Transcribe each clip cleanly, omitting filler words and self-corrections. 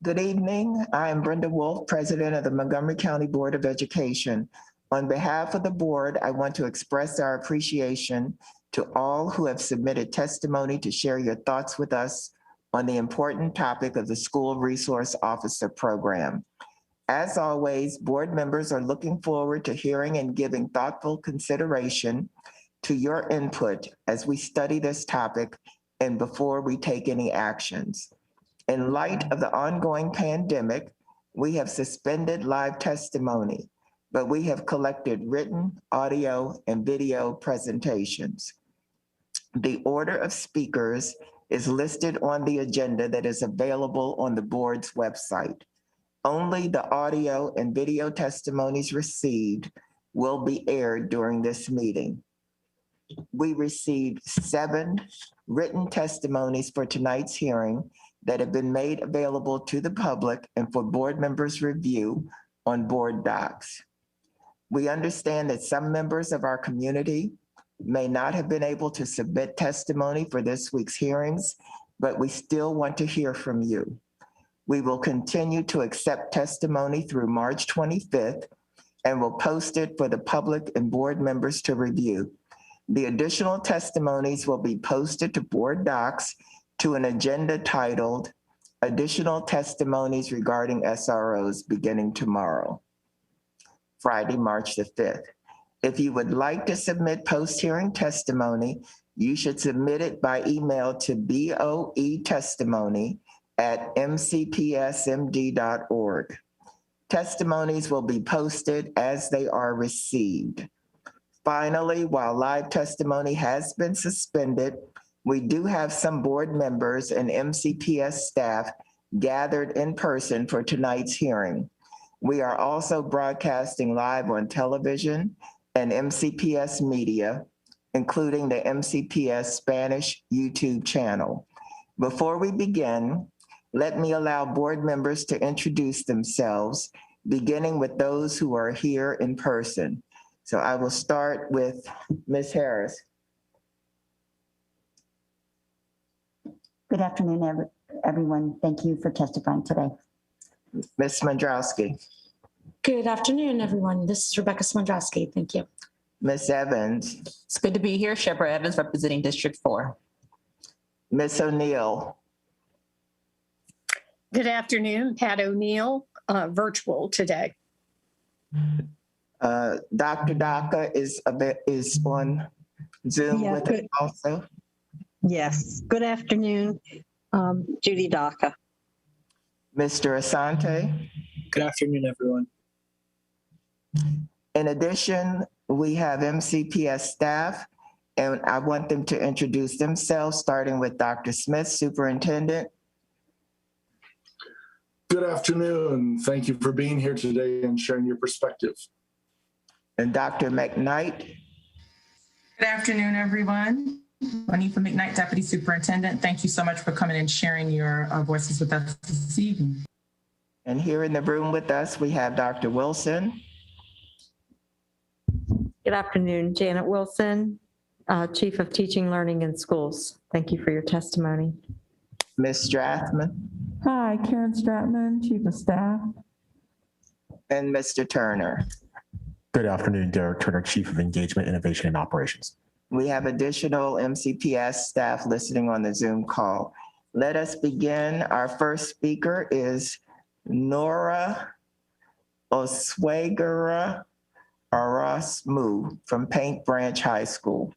Good evening. I am Brenda Wolf, President of the Montgomery County Board of Education. On behalf of the board, I want to express our appreciation to all who have submitted testimony to share your thoughts with us on the important topic of the School Resource Officer Program. As always, board members are looking forward to hearing and giving thoughtful consideration to your input as we study this topic and before we take any actions. In light of the ongoing pandemic, we have suspended live testimony, but we have collected written, audio, and video presentations. The order of speakers is listed on the agenda that is available on the board's website. Only the audio and video testimonies received will be aired during this meeting. We received 7 written testimonies for tonight's hearing that have been made available to the public and for board members' review on board docs. We understand that some members of our community may not have been able to submit testimony for this week's hearings, but we still want to hear from you. We will continue to accept testimony through March 25th and will post it for the public and board members to review. The additional testimonies will be posted to board docs to an agenda titled Additional Testimonies Regarding SROs beginning tomorrow, Friday, March the 5th. If you would like to submit post-hearing testimony, you should submit it by email to boetestimony@mcpsmd.org. Testimonies will be posted as they are received. Finally, while live testimony has been suspended, we do have some board members and MCPS staff gathered in person for tonight's hearing. We are also broadcasting live on television and MCPS media, including the MCPS Spanish YouTube channel. Before we begin, let me allow board members to introduce themselves, beginning with those who are here in person. So I will start with Ms. Harris. Good afternoon, everyone. Thank you for testifying today. Ms. Mandrowski. Good afternoon, everyone. This is Rebecca Smondrowski. Thank you. Ms. Evans. It's good to be here. Shepard Evans representing District 4. Ms. O'Neill. Good afternoon, Pat O'Neill, virtual today. Dr. Daka is on Zoom with us also. Yes, good afternoon, Judy Daka. Mr. Asante. Good afternoon, everyone. In addition, we have MCPS staff, and I want them to introduce themselves, starting with Dr. Smith, Superintendent. Good afternoon. Thank you for being here today and sharing your perspective. And Dr. McKnight. Good afternoon, everyone. Juanita McKnight, Deputy Superintendent. Thank you so much for coming and sharing your voices with us this evening. And here in the room with us, we have Dr. Wilson. Good afternoon, Janet Wilson, Chief of Teaching, Learning in Schools. Thank you for your testimony. Ms. Strathman. Hi, Karen Stratman, Chief of Staff. And Mr. Turner. Good afternoon, Derek Turner, Chief of Engagement, Innovation, and Operations. We have additional MCPS staff listening on the Zoom call. Let us begin. Our first speaker is Nora Oswegara Arasmu from Paint Branch High School.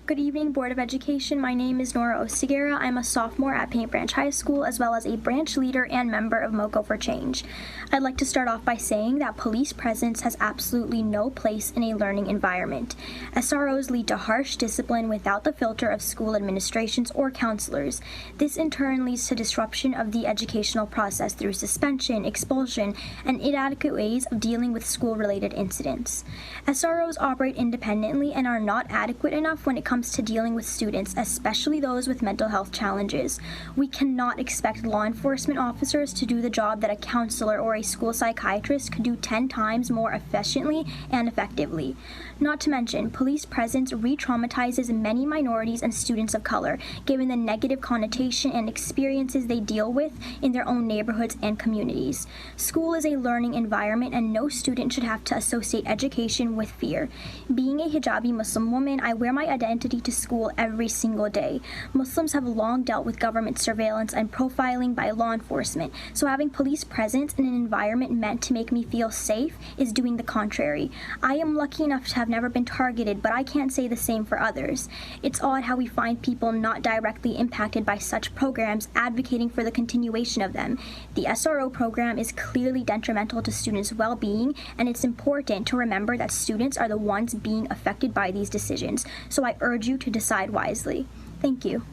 Good evening, Board of Education. My name is Nora Osigera. I'm a sophomore at Paint Branch High School, as well as a branch leader and member of MoCo for Change. I'd like to start off by saying that police presence has absolutely no place in a learning environment. SROs lead to harsh discipline without the filter of school administrations or counselors. This in turn leads to disruption of the educational process through suspension, expulsion, and inadequate ways of dealing with school-related incidents. SROs operate independently and are not adequate enough when it comes comes to dealing with students, especially those with mental health challenges. We cannot expect law enforcement officers to do the job that a counselor or a school psychiatrist could do 10 times more efficiently and effectively. Not to mention, police presence re-traumatizes many minorities and students of color, given the negative connotation and experiences they deal with in their own neighborhoods and communities. School is a learning environment, and no student should have to associate education with fear. Being a hijabi Muslim woman, I wear my identity to school every single day. Muslims have long dealt with government surveillance and profiling by law enforcement, so having police presence in an environment meant to make me feel safe is doing the contrary. I am lucky enough to have never been targeted, but I can't say the same for others. It's odd how we find people not directly impacted by such programs advocating for the continuation of them. The SRO program is clearly detrimental to students' well-being, and it's important to remember that students are the ones being affected by these decisions, so I urge you to decide wisely. Thank you.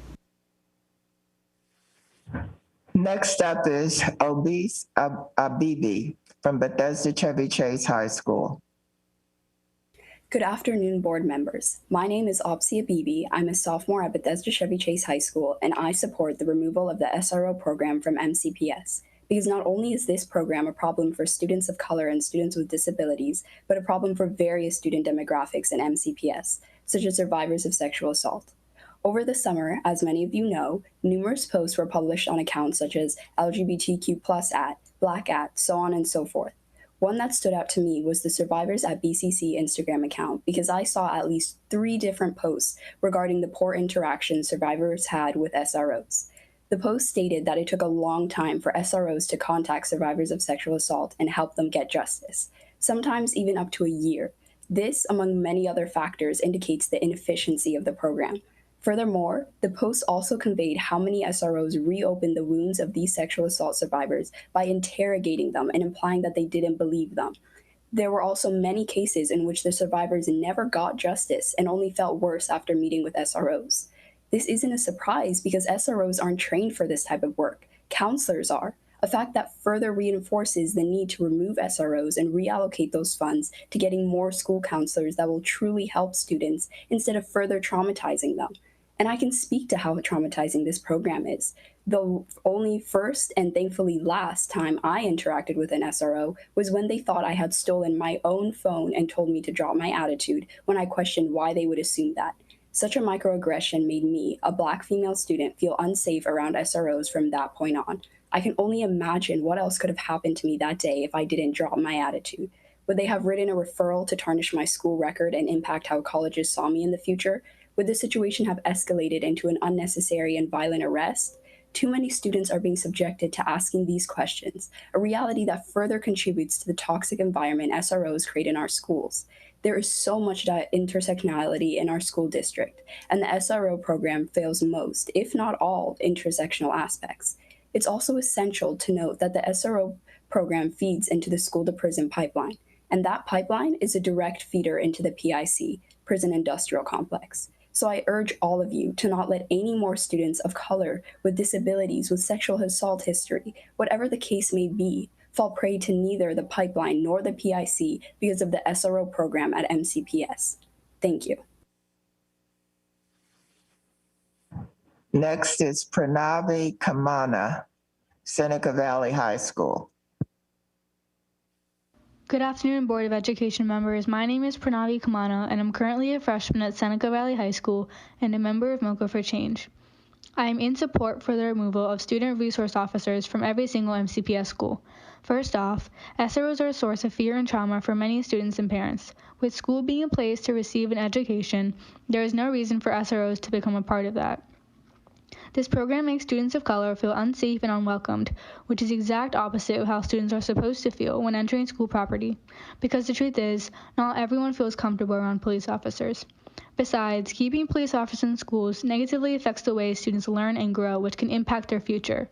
Next up is Obese Abibi from Bethesda Chevy Chase High School. Good afternoon, board members. My name is Opsi Abibi. I'm a sophomore at Bethesda Chevy Chase High School, and I support the removal of the SRO program from MCPS. Because not only is this program a problem for students of color and students with disabilities, but a problem for various student demographics in MCPS, such as survivors of sexual assault. Over the summer, as many of you know, numerous posts were published on accounts such as LGBTQ+ Black so on and so forth. One that stood out to me was the Survivors at BCC Instagram account, because I saw at least 3 different posts regarding the poor interaction survivors had with SROs. The post stated that it took a long time for SROs to contact survivors of sexual assault and help them get justice, sometimes even up to a year. This, among many other factors, indicates the inefficiency of the program. Furthermore, the post also conveyed how many SROs reopened the wounds of these sexual assault survivors by interrogating them and implying that they didn't believe them. There were also many cases in which the survivors never got justice and only felt worse after meeting with SROs. This isn't a surprise because SROs aren't trained for this type of work. Counselors are, a fact that further reinforces the need to remove SROs and reallocate those funds to getting more school counselors that will truly help students instead of further traumatizing them. And I can speak to how traumatizing this program is. The only first and thankfully last time I interacted with an SRO was when they thought I had stolen my own phone and told me to drop my attitude when I questioned why they would assume that. Such a microaggression made me, a Black female student, feel unsafe around SROs from that point on. I can only imagine what else could have happened to me that day if I didn't drop my attitude. Would they have written a referral to tarnish my school record and impact how colleges saw me in the future? Would the situation have escalated into an unnecessary and violent arrest? Too many students are being subjected to asking these questions, a reality that further contributes to the toxic environment SROs create in our schools. There is so much intersectionality in our school district, and the SRO program fails most, if not all, intersectional aspects. It's also essential to note that the SRO program feeds into the school-to-prison pipeline, and that pipeline is a direct feeder into the PIC, Prison Industrial Complex. So I urge all of you to not let any more students of color with disabilities with sexual assault history, whatever the case may be, fall prey to neither the pipeline nor the PIC because of the SRO program at MCPS. Thank you. Next is Pranavi Kamana, Seneca Valley High School. Good afternoon, Board of Education members. My name is Pranavi Kamana, and I'm currently a freshman at Seneca Valley High School and a member of MoCo for Change. I am in support for the removal of student resource officers from every single MCPS school. First off, SROs are a source of fear and trauma for many students and parents. With school being a place to receive an education, there is no reason for SROs to become a part of that. This program makes students of color feel unsafe and unwelcomed, which is the exact opposite of how students are supposed to feel when entering school property, because the truth is, not everyone feels comfortable around police officers. Besides, keeping police officers in schools negatively affects the way students learn and grow, which can impact their future.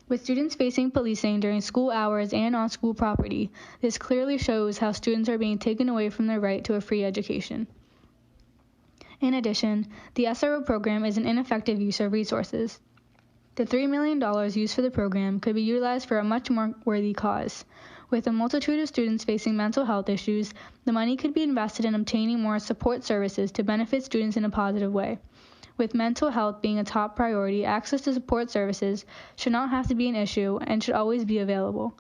With students facing policing during school hours and on school property, this clearly shows how students are being taken away from their right to a free education. In addition, the SRO program is an ineffective use of resources. The $3 million used for the program could be utilized for a much more worthy cause. With a multitude of students facing mental health issues, the money could be invested in obtaining more support services to benefit students in a positive way. With mental health being a top priority, access to support services should not have to be an issue and should always be available.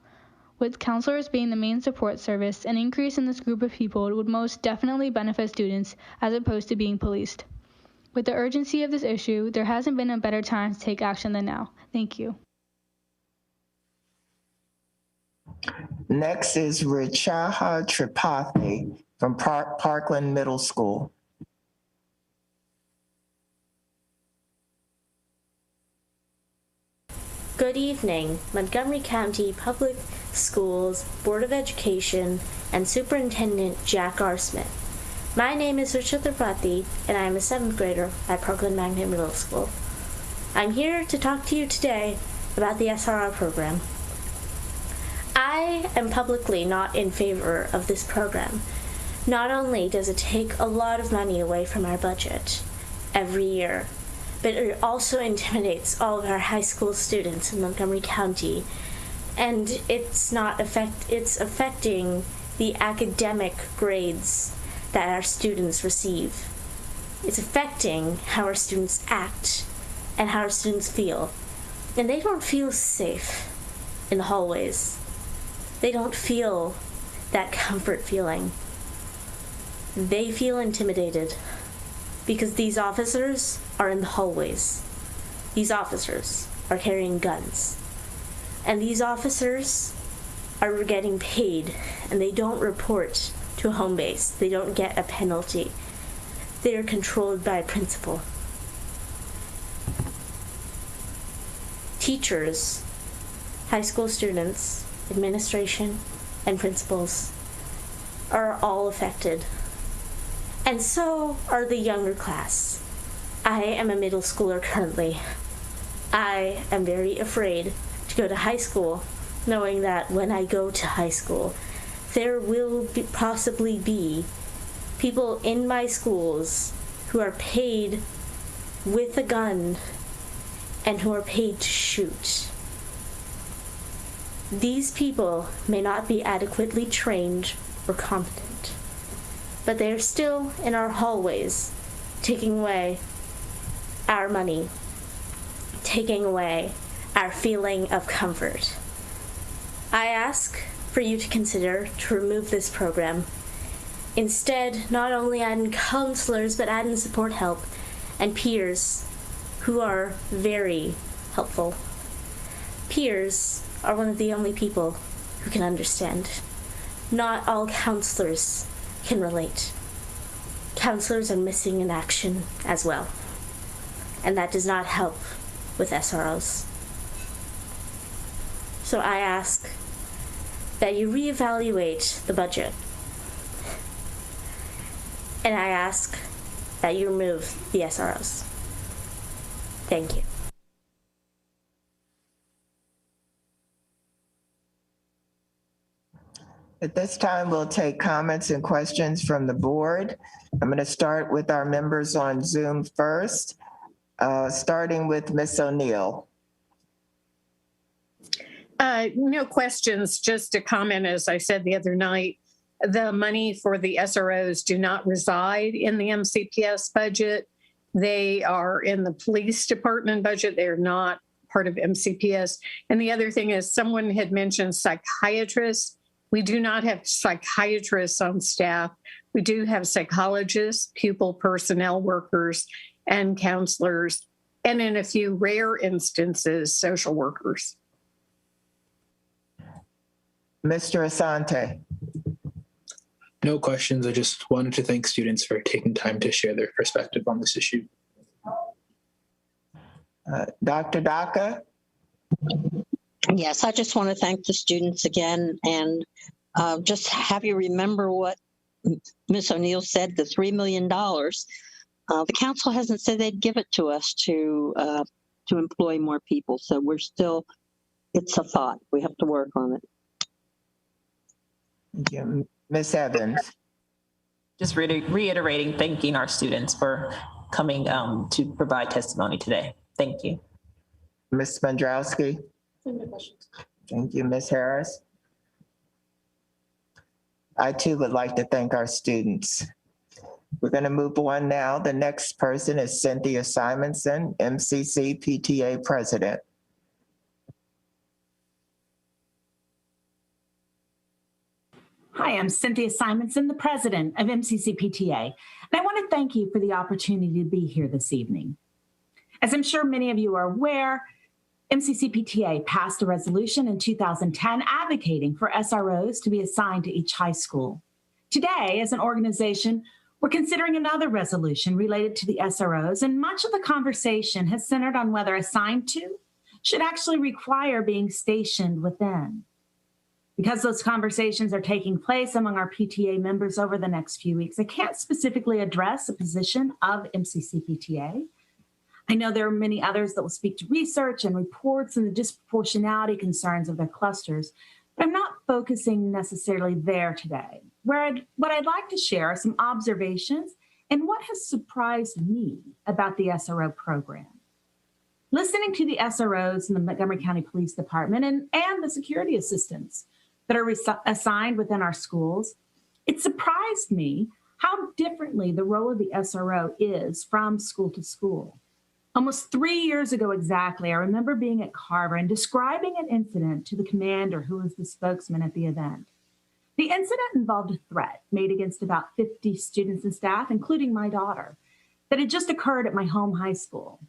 With counselors being the main support service, an increase in this group of people would most definitely benefit students as opposed to being policed. With the urgency of this issue, there hasn't been a better time to take action than now. Thank you. Next is Richaha Tripathi from Parkland Middle School. Good evening, Montgomery County Public Schools Board of Education and Superintendent Jack R. Smith. My name is Richa Tripathi, and I am a 7th grader at Parkland Magnet Middle School. I'm here to talk to you today about the SRO program. I am publicly not in favor of this program. Not only does it take a lot of money away from our budget every year, but it also intimidates all of our high school students in Montgomery County, and it's affecting the academic grades that our students receive. It's affecting how our students act and how our students feel. And they don't feel safe in the hallways. They don't feel that comfort feeling. They feel intimidated because these officers are in the hallways. These officers are carrying guns. And these officers are getting paid, and they don't report to a home base. They don't get a penalty. They are controlled by a principal. Teachers, high school students, administration, and principals are all affected. And so are the younger class. I am a middle schooler currently. I am very afraid to go to high school, knowing that when I go to high school, there will possibly be people in my schools who are paid with a gun and who are paid to shoot. These people may not be adequately trained or competent, but they are still in our hallways, taking away our money, taking away our feeling of comfort. I ask for you to consider to remove this program. Instead, not only add in counselors, but add in support help and peers who are very helpful. Peers are one of the only people who can understand. Not all counselors can relate. Counselors are missing in action as well, and that does not help with SROs. So I ask that you reevaluate the budget, and I ask that you remove the SROs. Thank you. At this time, we'll take comments and questions from the board. I'm going to start with our members on Zoom first, starting with Ms. O'Neill. No questions, just a comment. As I said the other night, the money for the SROs do not reside in the MCPS budget. They are in the police department budget. They're not part of MCPS. And the other thing is, someone had mentioned psychiatrists. We do not have psychiatrists on staff. We do have psychologists, pupil personnel workers, and counselors, and in a few rare instances, social workers. Mr. Asante. No questions. I just wanted to thank students for taking time to share their perspective on this issue. Dr. Daka? Yes, I just want to thank the students again and just have you remember what Ms. O'Neill said, the $3 million. The council hasn't said they'd give it to us to employ more people. So we're still, it's a thought. We have to work on it. Thank you. Ms. Evans. Just reiterating, thanking our students for coming to provide testimony today. Thank you. Ms. Spandrowski. Thank you, Ms. Harris. I too would like to thank our students. We're going to move on now. The next person is Cynthia Simonson, MCC PTA President. Hi, I'm Cynthia Simonson, the president of MCC PTA, and I want to thank you for the opportunity to be here this evening. As I'm sure many of you are aware, MCC PTA passed a resolution in 2010 advocating for SROs to be assigned to each high school. Today, as an organization, we're considering another resolution related to the SROs, and much of the conversation has centered on whether assigned to should actually require being stationed within. Because those conversations are taking place among our PTA members over the next few weeks, I can't specifically address the position of MCC PTA. I know there are many others that will speak to research and reports and the disproportionality concerns of their clusters, but I'm not focusing necessarily there today. What I'd like to share are some observations and what has surprised me about the SRO program. Listening to the SROs in the Montgomery County Police Department and the security assistants that are assigned within our schools, it surprised me how differently the role of the SRO is from school to school. Almost 3 years ago exactly, I remember being at Carver and describing an incident to the commander who was the spokesman at the event. The incident involved a threat made against about 50 students and staff, including my daughter, that had just occurred at my home high school.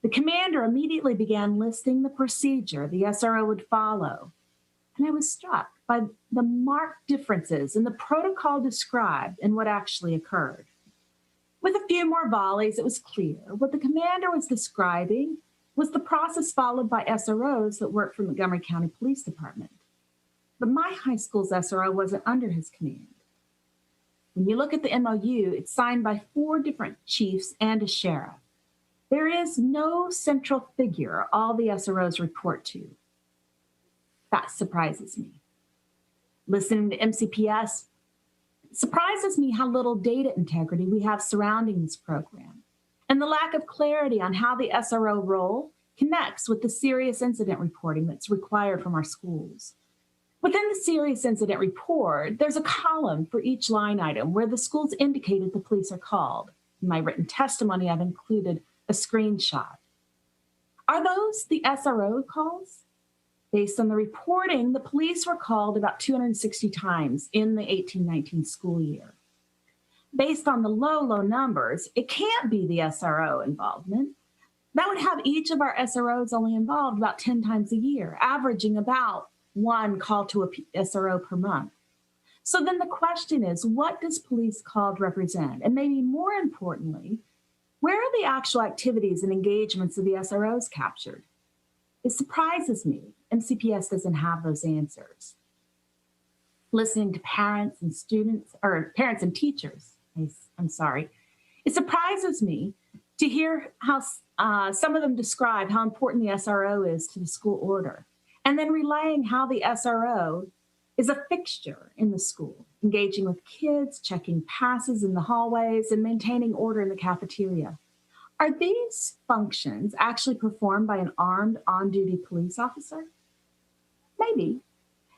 The commander immediately began listing the procedure the SRO would follow, and I was struck by the marked differences in the protocol described and what actually occurred. With a few more volleys, it was clear what the commander was describing was the process followed by SROs that work for Montgomery County Police Department. But my high school's SRO wasn't under his command. When you look at the MOU, it's signed by 4 different chiefs and a sheriff. There is no central figure all the SROs report to. That surprises me. Listening to MCPS, it surprises me how little data integrity we have surrounding this program and the lack of clarity on how the SRO role connects with the serious incident reporting that's required from our schools. Within the serious incident report, there's a column for each line item where the schools indicated the police are called. In my written testimony, I've included a screenshot. Are those the SRO calls? Based on the reporting, the police were called about 260 times in the 18-19 school year. Based on the low numbers, it can't be the SRO involvement. That would have each of our SROs only involved about 10 times a year, averaging about 1 call to a SRO per month. So then the question is, what does police called represent? And maybe more importantly, where are the actual activities and engagements of the SROs captured? It surprises me MCPS doesn't have those answers. Listening to parents and students, or parents and teachers, it surprises me to hear how some of them describe how important the SRO is to the school order, and then relaying how the SRO is a fixture in the school, engaging with kids, checking passes in the hallways, and maintaining order in the cafeteria. Are these functions actually performed by an armed on-duty police officer? Maybe.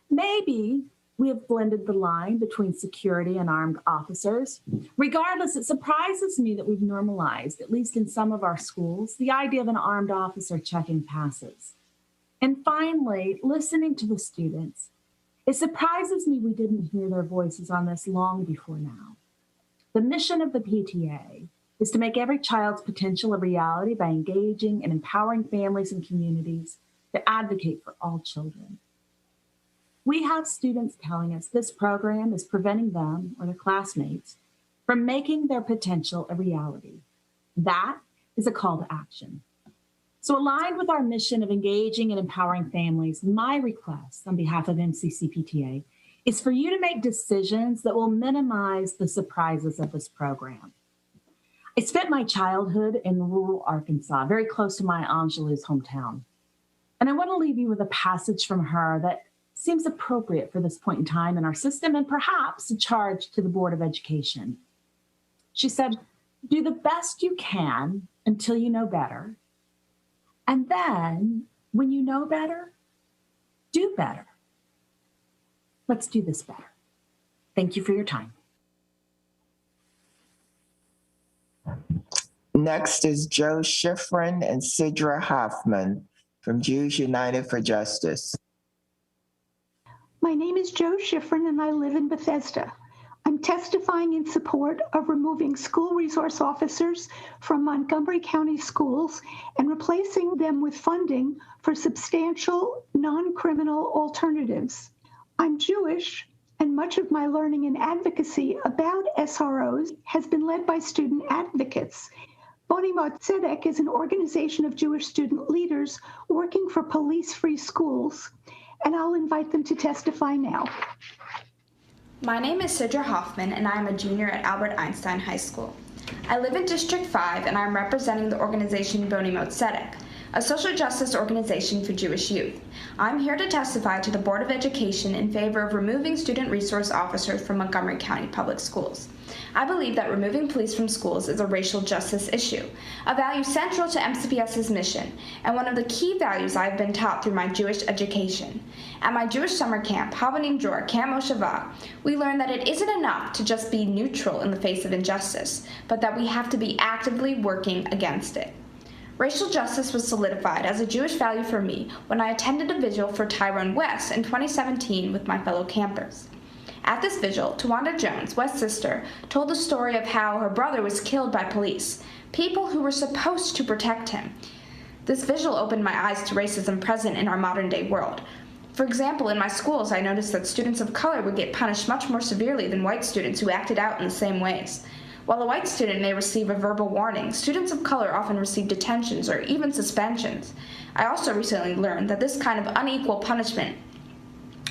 Maybe we have blended the line between security and armed officers. Regardless, it surprises me that we've normalized, at least in some of our schools, the idea of an armed officer checking passes. And finally, listening to the students, it surprises me we didn't hear their voices on this long before now. The mission of the PTA is to make every child's potential a reality by engaging and empowering families and communities to advocate for all children. We have students telling us this program is preventing them or their classmates from making their potential a reality. That is a call to action. So aligned with our mission of engaging and empowering families, my request on behalf of MCC-PTA is for you to make decisions that will minimize the surprises of this program. I spent my childhood in rural Arkansas, very close to Maya Angelou's hometown. And I want to leave you with a passage from her that seems appropriate for this point in time in our system and perhaps a charge to the Board of Education. She said, "Do the best you can until you know better. And then when you know better, do better. Let's do this better." Thank you for your time. Next is Joe Schifrin and Sidra Hoffman from Jews United for Justice. My name is Joe Schifrin and I live in Bethesda. I'm testifying in support of removing school resource officers from Montgomery County schools and replacing them with funding for substantial non-criminal alternatives. I'm Jewish, and much of my learning in advocacy about SROs has been led by student advocates. Boni Tzedek is an organization of Jewish student leaders working for police-free schools, and I'll invite them to testify now. My name is Sidra Hoffman, and I am a junior at Albert Einstein High School. I live in District 5, and I'm representing the organization Boni Tzedek, a social justice organization for Jewish youth. I'm here to testify to the Board of Education in favor of removing student resource officers from Montgomery County Public Schools. I believe that removing police from schools is a racial justice issue, a value central to MCPS's mission, and one of the key values I've been taught through my Jewish education. At my Jewish summer camp, Havanim Dror, Camp Mosheva, we learned that it isn't enough to just be neutral in the face of injustice, but that we have to be actively working against it. Racial justice was solidified as a Jewish value for me when I attended a vigil for Tyrone West in 2017 with my fellow campers. At this vigil, Tawanda Jones, West's sister, told the story of how her brother was killed by police, people who were supposed to protect him. This vigil opened my eyes to racism present in our modern-day world. For example, in my schools, I noticed that students of color would get punished much more severely than white students who acted out in the same ways. While a white student may receive a verbal warning, students of color often receive detentions or even suspensions. I also recently learned that this kind of unequal punishment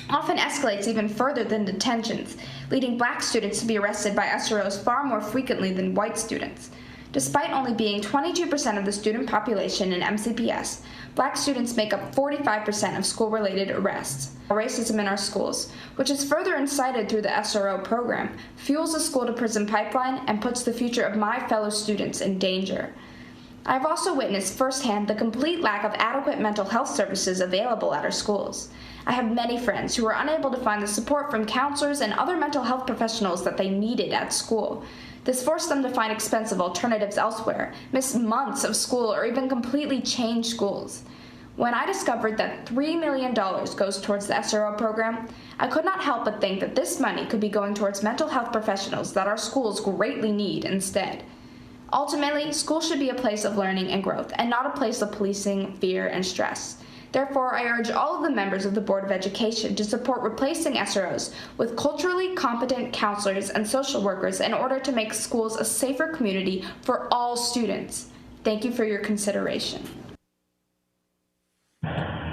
often escalates even further than detentions, leading black students to be arrested by SROs far more frequently than white students. Despite only being 22% of the student population in MCPS, black students make up 45% of school-related arrests. Racism in our schools, which is further incited through the SRO program, fuels the school-to-prison pipeline and puts the future of my fellow students in danger. I've also witnessed firsthand the complete lack of adequate mental health services available at our schools. I have many friends who were unable to find the support from counselors and other mental health professionals that they needed at school. This forced them to find expensive alternatives elsewhere, miss months of school, or even completely change schools. When I discovered that $3 million goes towards the SRO program, I could not help but think that this money could be going towards mental health professionals that our schools greatly need instead. Ultimately, school should be a place of learning and growth, and not a place of policing, fear, and stress. Therefore, I urge all of the members of the Board of Education to support replacing SROs with culturally competent counselors and social workers in order to make schools a safer community for all students. Thank you for your consideration.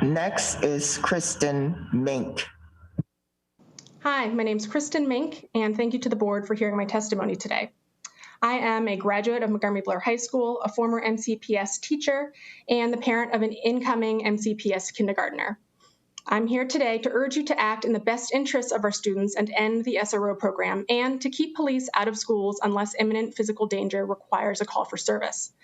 Next is Kristen Mink. Hi, my name is Kristen Mink, and thank you to the board for hearing my testimony today. I am a graduate of Montgomery-Blair High School, a former MCPS teacher, and the parent of an incoming MCPS kindergartner. I'm here today to urge you to act in the best interests of our students and end the SRO program, and to keep police out of schools unless imminent physical danger requires a call for service.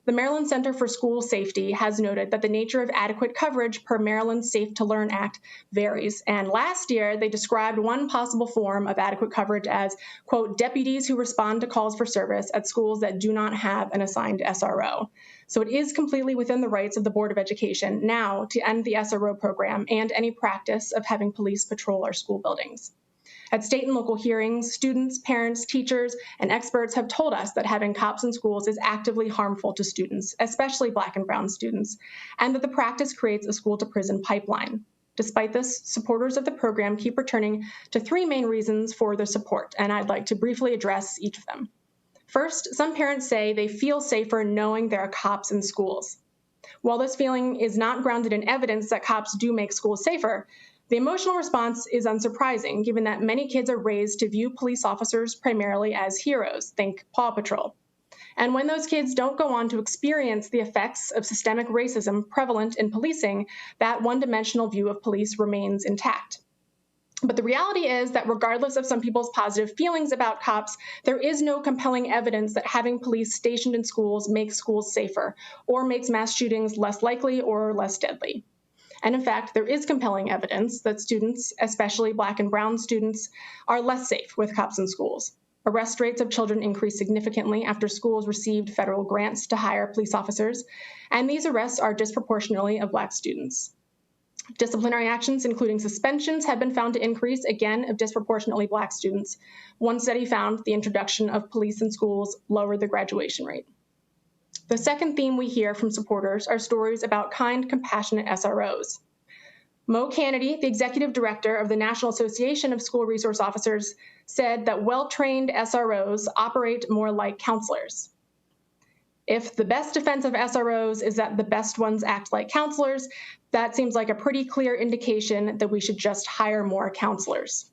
The Maryland Center for School Safety has noted that the nature of adequate coverage per Maryland's Safe to Learn Act varies. And last year, they described one possible form of adequate coverage as, quote, deputies who respond to calls for service at schools that do not have an assigned SRO. So it is completely within the rights of the Board of Education now to end the SRO program and any practice of having police patrol our school buildings. At state and local hearings, students, parents, teachers, and experts have told us that having cops in schools is actively harmful to students, especially Black and brown students, and that the practice creates a school-to-prison pipeline. Despite this, supporters of the program keep returning to three main reasons for their support, and I'd like to briefly address each of them. First, some parents say they feel safer knowing there are cops in schools. While this feeling is not grounded in evidence that cops do make schools safer, the emotional response is unsurprising, given that many kids are raised to view police officers primarily as heroes, think Paw Patrol. And when those kids don't go on to experience the effects of systemic racism prevalent in policing, that one-dimensional view of police remains intact. But the reality is that regardless of some people's positive feelings about cops, there is no compelling evidence that having police stationed in schools makes schools safer or makes mass shootings less likely or less deadly. And in fact, there is compelling evidence that students, especially Black and Brown students, are less safe with cops in schools. Arrest rates of children increased significantly after schools received federal grants to hire police officers, and these arrests are disproportionately of Black students. Disciplinary actions, including suspensions, have been found to increase, again, of disproportionately Black students. One study found the introduction of police in schools lowered the graduation rate. The second theme we hear from supporters are stories about kind, compassionate SROs. Mo Kennedy, the executive director of the National Association of School Resource Officers, said that well-trained SROs operate more like counselors. If the best defense of SROs is that the best ones act like counselors, that seems like a pretty clear indication that we should just hire more counselors.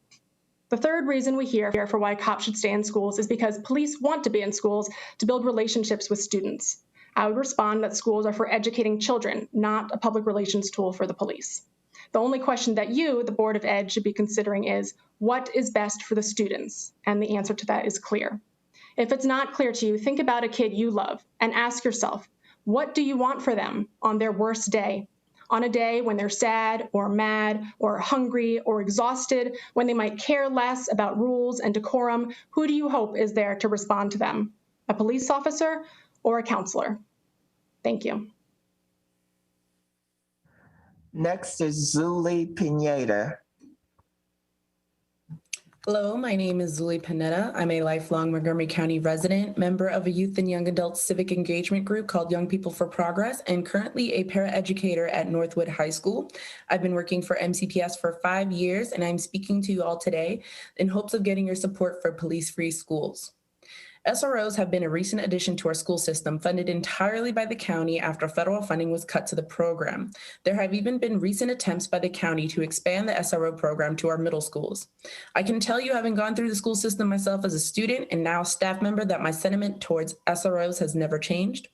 The third reason we hear for why cops should stay in schools is because police want to be in schools to build relationships with students. I would respond that schools are for educating children, not a public relations tool for the police. The only question that you, the Board of Ed, should be considering is, what is best for the students? And the answer to that is clear. If it's not clear to you, think about a kid you love and ask yourself, what do you want for them on their worst day? On a day when they're sad or mad or hungry or exhausted, when they might care less about rules and decorum, who do you hope is there to respond to them? A police officer or a counselor? Thank you. Next is Zuli Pineda. Hello, my name is Zuli Pineda. I'm a lifelong Montgomery County resident, member of a youth and young adult civic engagement group called Young People for Progress, and currently a paraeducator at Northwood High School. I've been working for MCPS for 5 years, and I'm speaking to you all today in hopes of getting your support for police-free schools. SROs have been a recent addition to our school system, funded entirely by the county after federal funding was cut to the program. There have even been recent attempts by the county to expand the SRO program to our middle schools. I can tell you, having gone through the school system myself as a student and now staff member, that my sentiment towards SROs has never changed.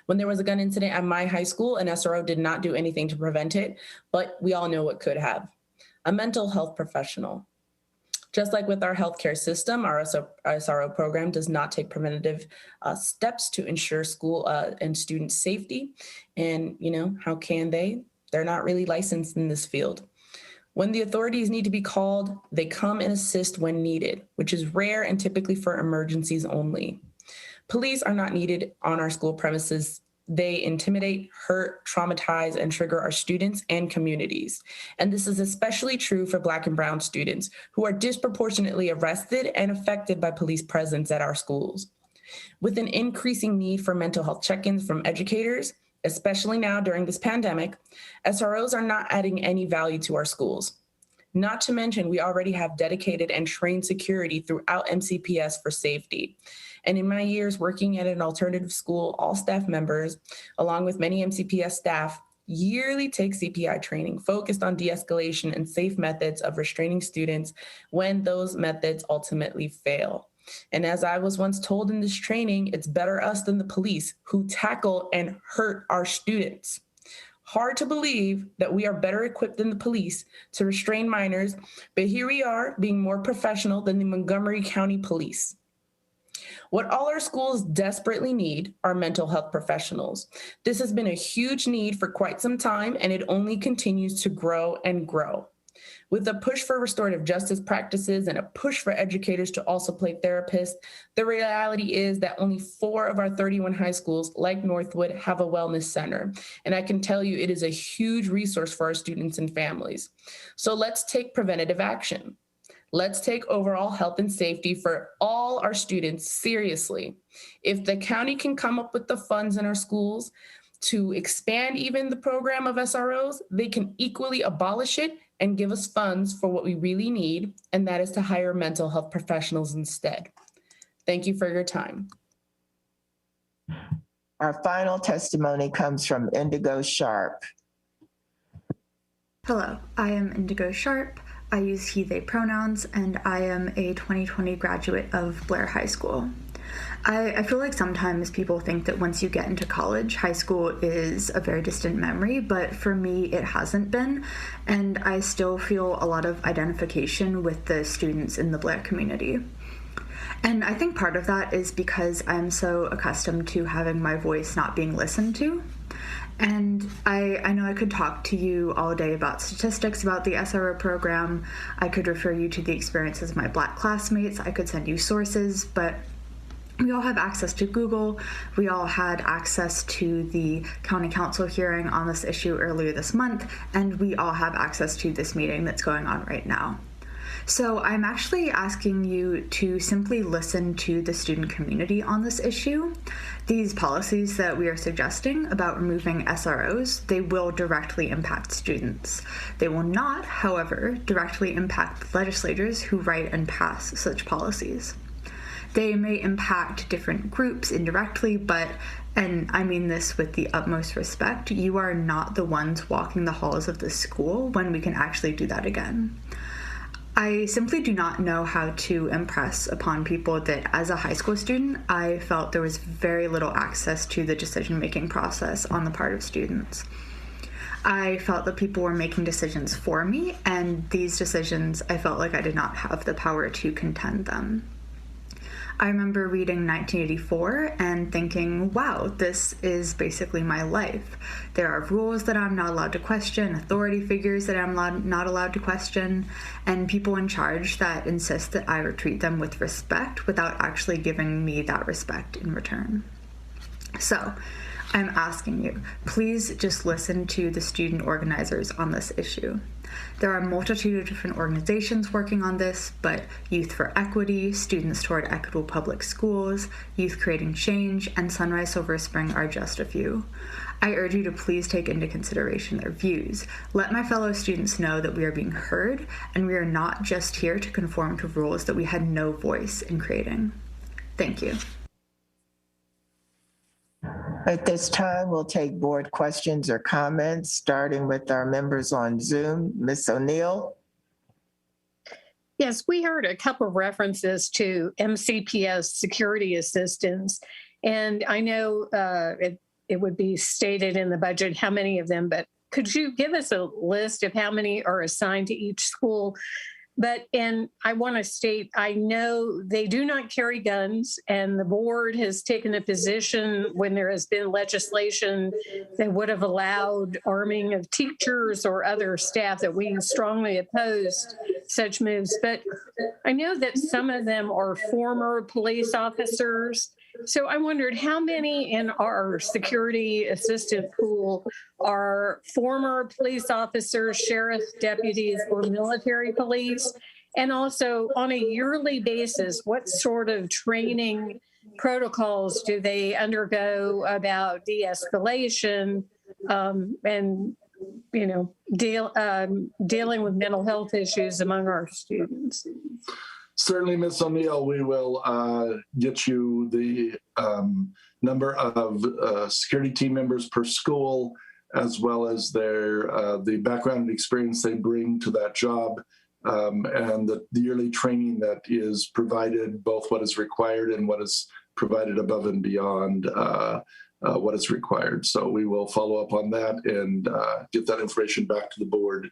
When there was a gun incident at my high school, an SRO did not do anything to prevent it, but we all know what could have. A mental health professional. Just like with our healthcare system, our SRO program does not take preventative steps to ensure school and student safety. And, how can they? They're not really licensed in this field. When the authorities need to be called, they come and assist when needed, which is rare and typically for emergencies only. Police are not needed on our school premises. They intimidate, hurt, traumatize, and trigger our students and communities. And this is especially true for Black and Brown students who are disproportionately arrested and affected by police presence at our schools. With an increasing need for mental health check-ins from educators, especially now during this pandemic, SROs are not adding any value to our schools. Not to mention, we already have dedicated and trained security throughout MCPS for safety. And in my years working at an alternative school, all staff members, along with many MCPS staff, yearly take CPI training focused on de-escalation and safe methods of restraining students when those methods ultimately fail. And as I was once told in this training, it's better us than the police who tackle and hurt our students. Hard to believe that we are better equipped than the police to restrain minors, but here we are being more professional than the Montgomery County Police. What all our schools desperately need are mental health professionals. This has been a huge need for quite some time, and it only continues to grow and grow. With a push for restorative justice practices and a push for educators to also play therapists, the reality is that only 4 of our 31 high schools, like Northwood, have a wellness center. And I can tell you it is a huge resource for our students and families. So let's take preventative action. Let's take overall health and safety for all our students seriously. If the county can come up with the funds in our schools to expand even the program of SROs, they can equally abolish it and give us funds for what we really need, and that is to hire mental health professionals instead. Thank you for your time. Our final testimony comes from Indigo Sharp. Hello, I am Indigo Sharp. I use he, they pronouns, and I am a 2020 graduate of Blair High School. I feel like sometimes people think that once you get into college, high school is a very distant memory, but for me, it hasn't been, and I still feel a lot of identification with the students in the Blair community. And I think part of that is because I'm so accustomed to having my voice not being listened to. And I know I could talk to you all day about statistics about the SRO program. I could refer you to the experiences of my Black classmates. I could send you sources, but we all have access to Google. We all had access to the county council hearing on this issue earlier this month, and we all have access to this meeting that's going on right now. So I'm actually asking you to simply listen to the student community on this issue. These policies that we are suggesting about removing SROs, they will directly impact students. They will not, however, directly impact legislators who write and pass such policies. They may impact different groups indirectly, but, and I mean this with the utmost respect, you are not the ones walking the halls of the school when we can actually do that again. I simply do not know how to impress upon people that as a high school student, I felt there was very little access to the decision-making process on the part of students. I felt that people were making decisions for me, and these decisions, I felt like I did not have the power to contend them. I remember reading 1984 and thinking, wow, this is basically my life. There are rules that I'm not allowed to question, authority figures that I'm not allowed to question, and people in charge that insist that I treat them with respect without actually giving me that respect in return. So, I'm asking you, please just listen to the student organizers on this issue. There are a multitude of different organizations working on this, but Youth for Equity, Students Toward Equitable Public Schools, Youth Creating Change, and Sunrise Silver Spring are just a few. I urge you to please take into consideration their views. Let my fellow students know that we are being heard, and we are not just here to conform to rules that we had no voice in creating. Thank you. At this time, we'll take board questions or comments, starting with our members on Zoom. Ms. O'Neill. Yes, we heard a couple of references to MCPS security assistants, and I know it would be stated in the budget how many of them, but could you give us a list of how many are assigned to each school? And I want to state, I know they do not carry guns, and the board has taken a position when there has been legislation that would have allowed arming of teachers or other staff that we strongly opposed such moves. But I know that some of them are former police officers. So I wondered how many in our security assistant pool are former police officers, sheriff deputies, or military police? And also on a yearly basis, what sort of training protocols do they undergo about de-escalation and, you know, dealing with mental health issues among our students? Certainly, Ms. O'Neill, we will get you the number of security team members per school, as well as their the background and experience they bring to that job, and the yearly training that is provided, both what is required and what is provided above and beyond what is required. So we will follow up on that and get that information back to the board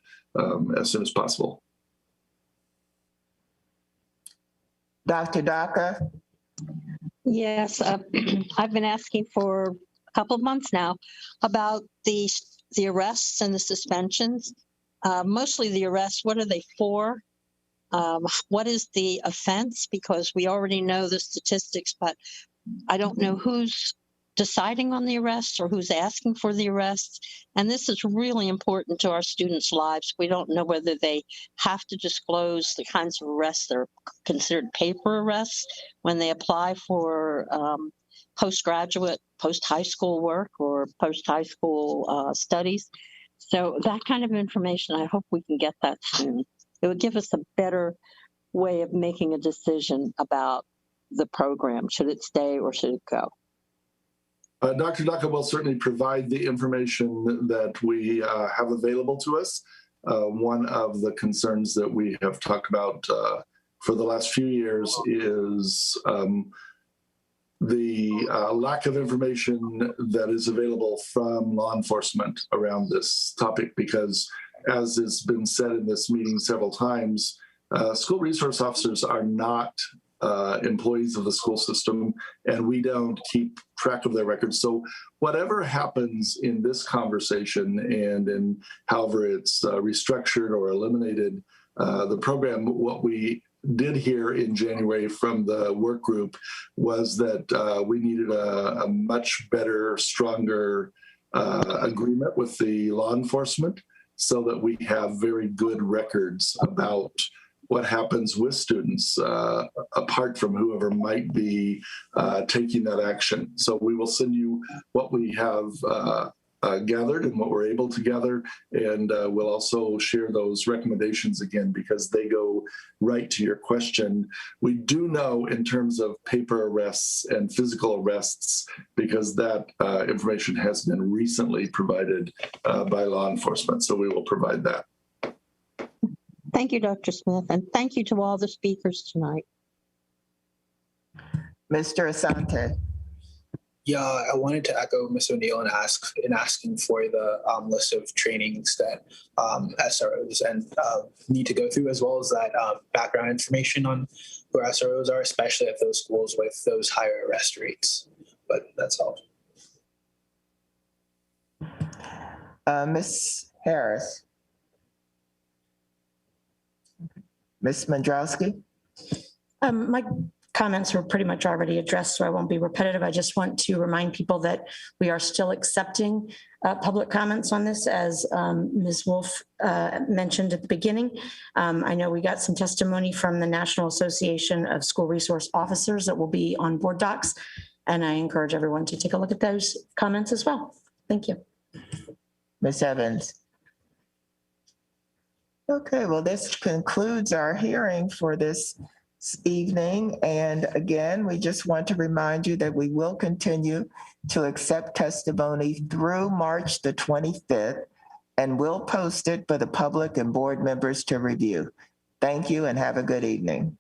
as soon as possible. Dr. Daka? Yes, I've been asking for a couple of months now about the arrests and the suspensions. Mostly the arrests, what are they for? What is the offense? Because we already know the statistics, but I don't know who's deciding on the arrests or who's asking for the arrests. And this is really important to our students' lives. We don't know whether they have to disclose the kinds of arrests that are considered paper arrests when they apply for postgraduate, post-high school work or post-high school studies. So that kind of information, I hope we can get that soon. It would give us a better way of making a decision about the program. Should it stay or should it go? Dr. Daka will certainly provide the information that we have available to us. One of the concerns that we have talked about for the last few years is the lack of information that is available from law enforcement around this topic, because as has been said in this meeting several times, school resource officers are not employees of the school system, and we don't keep track of their records. So whatever happens in this conversation and in however it's restructured or eliminated, the program, what we did here in January from the work group was that we needed a much better, stronger agreement with the law enforcement so that we have very good records about what happens with students apart from whoever might be taking that action. So we will send you what we have gathered and what we're able to gather, and we'll also share those recommendations again because they go right to your question. We do know in terms of paper arrests and physical arrests because that information has been recently provided by law enforcement, so we will provide that. Thank you, Dr. Smith, and thank you to all the speakers tonight. Mr. Asante. Yeah, I wanted to echo Ms. O'Neill in asking for the list of trainings that SROs and need to go through, as well as that background information on where SROs are, especially at those schools with those higher arrest rates. But that's all. Ms. Harris. Ms. Mandrowski? My comments were pretty much already addressed, so I won't be repetitive. I just want to remind people that we are still accepting public comments on this, as Ms. Wolf mentioned at the beginning. I know we got some testimony from the National Association of School Resource Officers that will be on board docs, and I encourage everyone to take a look at those comments as well. Thank you. Ms. Evans? Okay, well, this concludes our hearing for this evening. And again, we just want to remind you that we will continue to accept testimony through March the 25th, and we'll post it for the public and board members to review. Thank you and have a good evening.